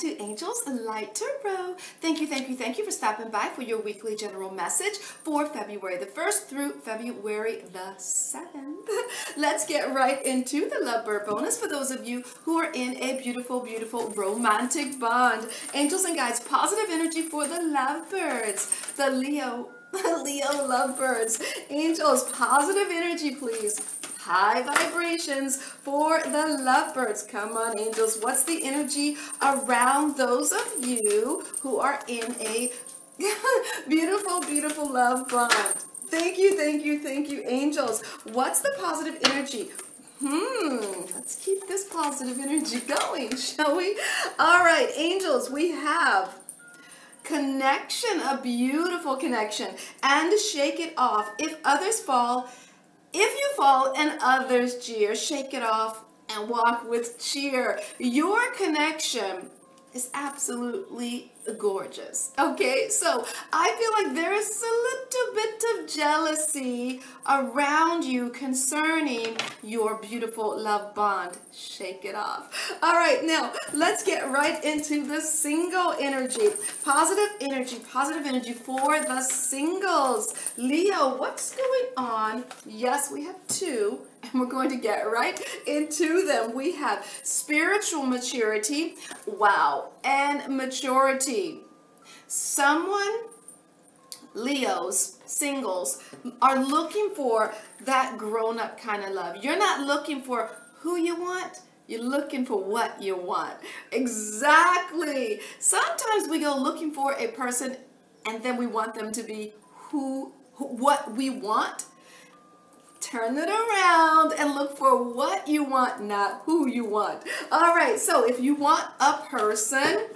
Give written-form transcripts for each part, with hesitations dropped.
to Angels Light Tarot. Thank you for stopping by for your weekly general message for February the 1st through February the 7th. Let's get right into the Lovebird bonus for those of you who are in a beautiful, beautiful romantic bond. Angels and guides, positive energy for the Lovebirds, the Leo Lovebirds. Angels, positive energy, please. High vibrations for the Lovebirds. Come on, angels. What's the energy around those of you who are in a beautiful, beautiful love bond? Thank you, angels. What's the positive energy? Let's keep this positive energy going, shall we? All right, angels, we have connection, a beautiful connection, and shake it off. If others fall, if you fall and others jeer, shake it off and walk with cheer. Your connection is absolutely gorgeous. Okay, so I feel like there is a little bit of jealousy around you concerning your beautiful love bond. Shake it off. All right, now let's get right into the single energy. Positive energy for the singles. Leo, what's going on? Yes, we have two, and we're going to get right into them. We have spiritual maturity, wow, and maturity. Someone, Leos, singles, are looking for that grown-up kind of love. You're not looking for who you want. You're looking for what you want. Exactly. Sometimes we go looking for a person and then we want them to be what we want. Turn it around and look for what you want, not who you want. All right, so if you want a person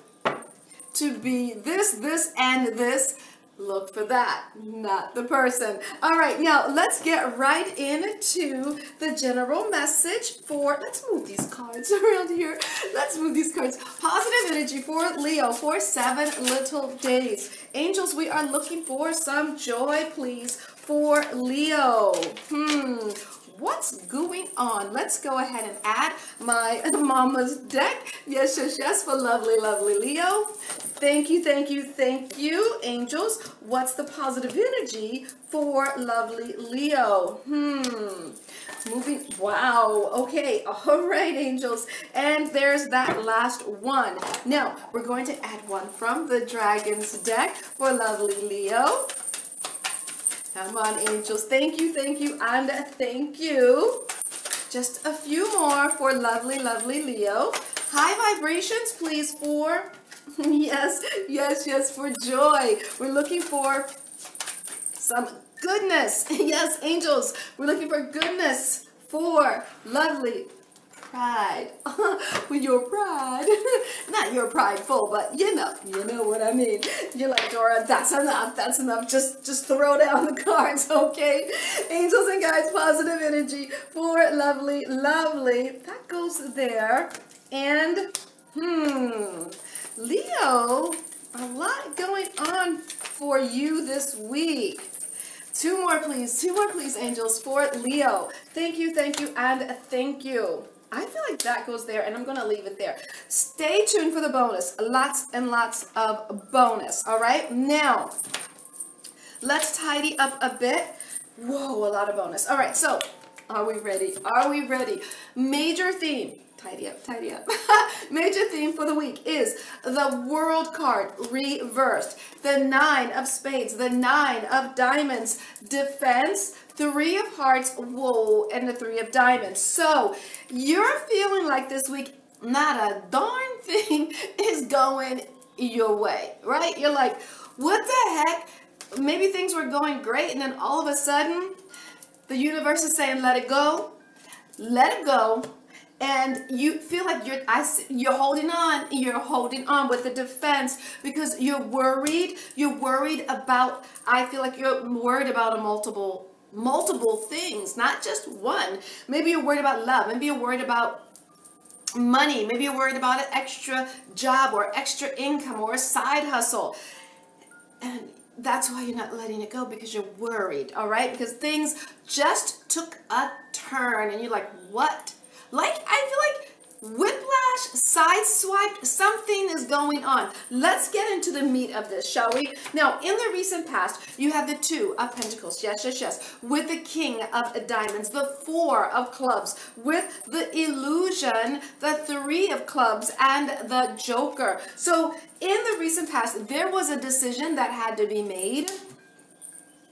to be this, and this, look for that, not the person. All right, now let's get right into the general message for, let's move these cards around here. Let's move these cards. Positive energy for Leo for 7 little days. Angels, we are looking for some joy, please, for Leo. What's going on? Let's go ahead and add my mama's deck. Yes, for lovely, lovely Leo. Thank you, angels. What's the positive energy for lovely Leo? Moving, wow, okay, all right, angels. And there's that last one. Now, we're going to add one from the Dragon's deck for lovely Leo. Come on, angels. Thank you, and thank you. Just a few more for lovely, lovely Leo. High vibrations, please, for, yes, for joy. We're looking for some goodness. Yes, angels, we're looking for goodness for lovely pride. When you're pride, not you're prideful, but you know what I mean. You're like, Dora, that's enough, just throw down the cards, okay? Angels and guides, positive energy for lovely, lovely. That goes there. And Leo, a lot going on for you this week. Two more please, angels, for Leo. Thank you, and thank you. I feel like that goes there, and I'm going to leave it there. Stay tuned for the bonus. Lots and lots of bonus, all right? Now, let's tidy up a bit. Whoa, a lot of bonus. All right, so are we ready? Major theme. Tidy up. Major theme for the week is the World card reversed. The 9 of spades, the 9 of diamonds, defense, 3 of hearts, whoa, and the 3 of diamonds. So you're feeling like this week, not a darn thing is going your way, right? You're like, what the heck? Maybe things were going great, and then all of a sudden, the universe is saying, let it go. And you feel like you're holding on with the defense because you're worried about, I feel like you're worried about multiple things, not just one. Maybe you're worried about love, maybe you're worried about money, maybe you're worried about an extra job or extra income or a side hustle. And that's why you're not letting it go, because you're worried, all right? Because things just took a turn and you're like, what? Like, I feel like whiplash, sideswiped, something is going on. Let's get into the meat of this, shall we? Now, in the recent past, you have the 2 of Pentacles, yes, yes, yes, with the King of Diamonds, the 4 of Clubs, with the Illusion, the 3 of Clubs, and the Joker. So, in the recent past, there was a decision that had to be made.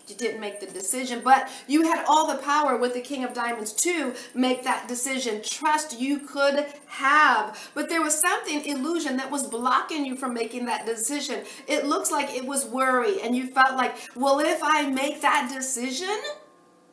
You didn't make the decision, but you had all the power with the King of Diamonds to make that decision. Trust you could have, but there was something, illusion, that was blocking you from making that decision. It looks like it was worry, and you felt like, well, if I make that decision,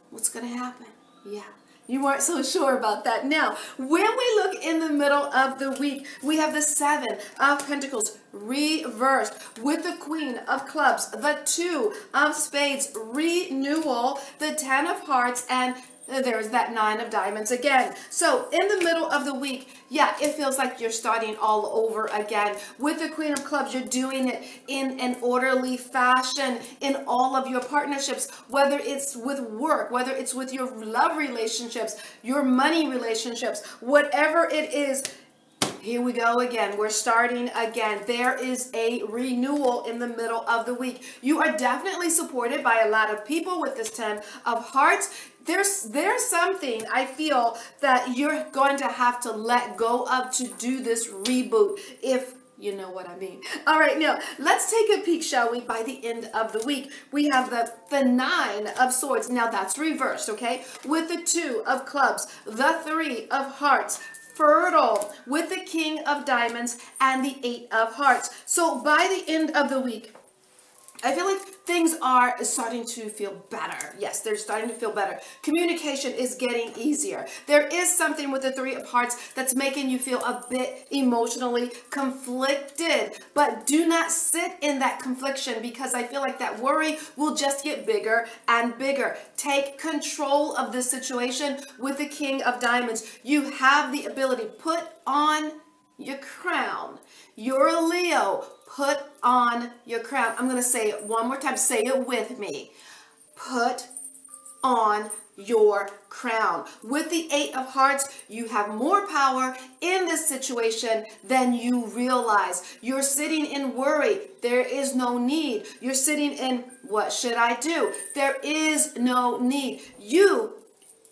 what's going to happen? Yeah. You weren't so sure about that. Now, when we look in the middle of the week, we have the 7 of Pentacles reversed with the Queen of Clubs, the 2 of Spades, renewal, the 10 of Hearts, and there's that 9 of Diamonds again. So in the middle of the week, yeah, it feels like you're starting all over again. With the Queen of Clubs, you're doing it in an orderly fashion in all of your partnerships, whether it's with work, whether it's with your love relationships, your money relationships, whatever it is. Here we go again. We're starting again. There is a renewal in the middle of the week. You are definitely supported by a lot of people with this 10 of Hearts. There's something I feel that you're going to have to let go of to do this reboot, if you know what I mean. All right, now let's take a peek, shall we? By the end of the week, we have the 9 of Swords. Now that's reversed, okay? With the 2 of Clubs, the 3 of Hearts, fertile, with the King of Diamonds, and the 8 of Hearts. So by the end of the week, I feel like things are starting to feel better. Yes, they're starting to feel better. Communication is getting easier. There is something with the 3 of Hearts that's making you feel a bit emotionally conflicted. But do not sit in that confliction, because I feel like that worry will just get bigger and bigger. Take control of this situation with the King of Diamonds. You have the ability. Put on your crown. You're a Leo. Put on your crown. I'm going to say it one more time. Say it with me. Put on your crown. With the 8 of Hearts, you have more power in this situation than you realize. You're sitting in worry. There is no need. You're sitting in, what should I do? There is no need. You're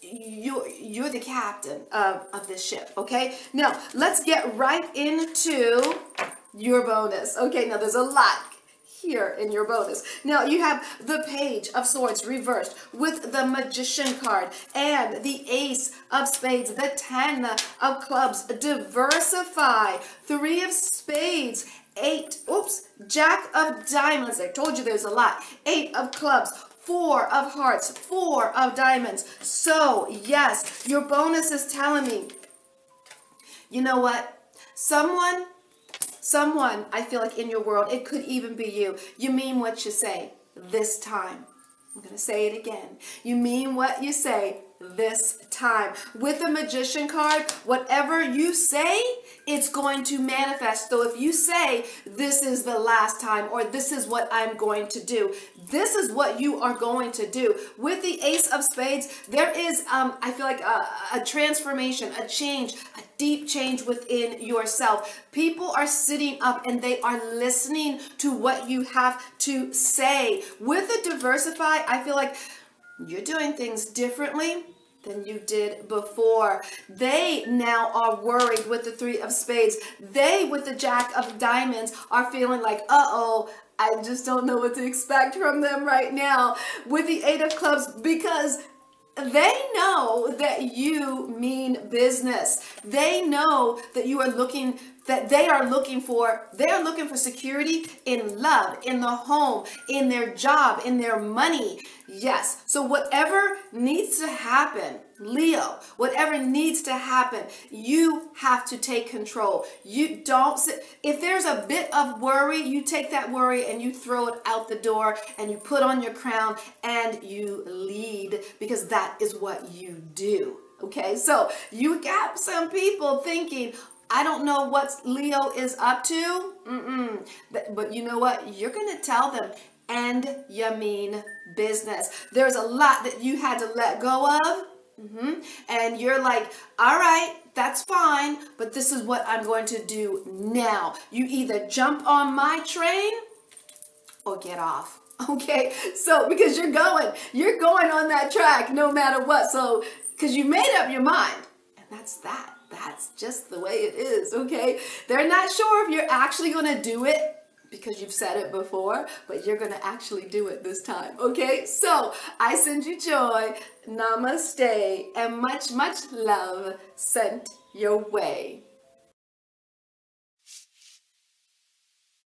the captain of this ship, okay? Now, let's get right into your bonus. Okay, now there's a lot here in your bonus. Now you have the Page of Swords reversed with the Magician card and the Ace of Spades, the 10 of Clubs. Diversify. 3 of Spades, 8, Jack of Diamonds. I told you there's a lot. 8 of Clubs, 4 of Hearts, 4 of Diamonds. So yes, your bonus is telling me, you know what? Someone, I feel like in your world, it could even be you. You mean what you say this time. I'm going to say it again. You mean what you say this time. With the Magician card, whatever you say, it's going to manifest. So if you say, this is the last time, or this is what I'm going to do, this is what you are going to do. With the Ace of Spades, there is, I feel like a transformation, a change, a deep change within yourself. People are sitting up and they are listening to what you have to say. With the Diversify, I feel like you're doing things differently than you did before. They now are worried with the 3 of Spades. They, with the Jack of Diamonds, are feeling like, uh-oh, I just don't know what to expect from them right now. With the 8 of Clubs, because they know that you mean business. They know that you are looking, that they are looking for security in love, in the home, in their job, in their money. Yes. So whatever needs to happen, Leo, whatever needs to happen, you have to take control. You don't sit. If there's a bit of worry, you take that worry and you throw it out the door and you put on your crown and you lead, because that is what you do. Okay. So you got some people thinking, I don't know what Leo is up to. But you know what? You're going to tell them, and you mean business. There's a lot that you had to let go of. And you're like, all right, that's fine, but this is what I'm going to do now. You either jump on my train or get off. Okay, so because you're going on that track no matter what. So because you made up your mind, and that's just the way it is. Okay, they're not sure if you're actually going to do it because you've said it before, but you're going to actually do it this time. Okay, so I send you joy, namaste, and much love sent your way.